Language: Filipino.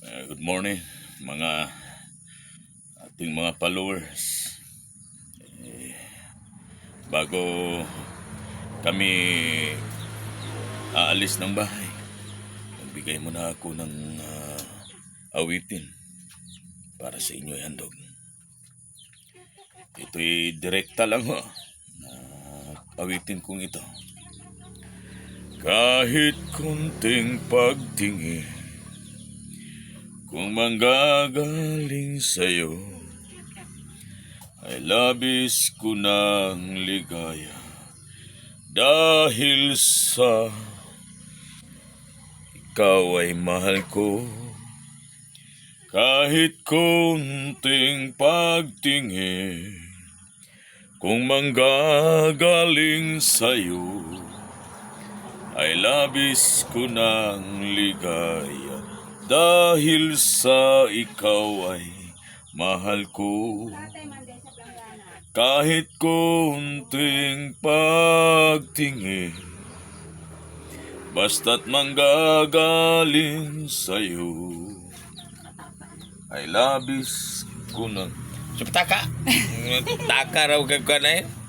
Good morning mga ating mga followers. Bago kami aalis ng bahay, magbigay muna ako ng awitin para sa inyo handog. Ito'y direkta lang ho. Awitin kong ito. Kahit kunting pagtingin, kung manggagaling sa'yo, ay labis ko ng ligaya. Dahil sa ikaw ay mahal ko. Kahit kunting pagtingin, kung manggagaling sa'yo, ay labis ko ng ligaya. Dahil sa ikaw ay mahal ko. Kahit kunting pagtingin, basta't manggagaling sa'yo, ay labis ko ng... Taka raw kagka na yun.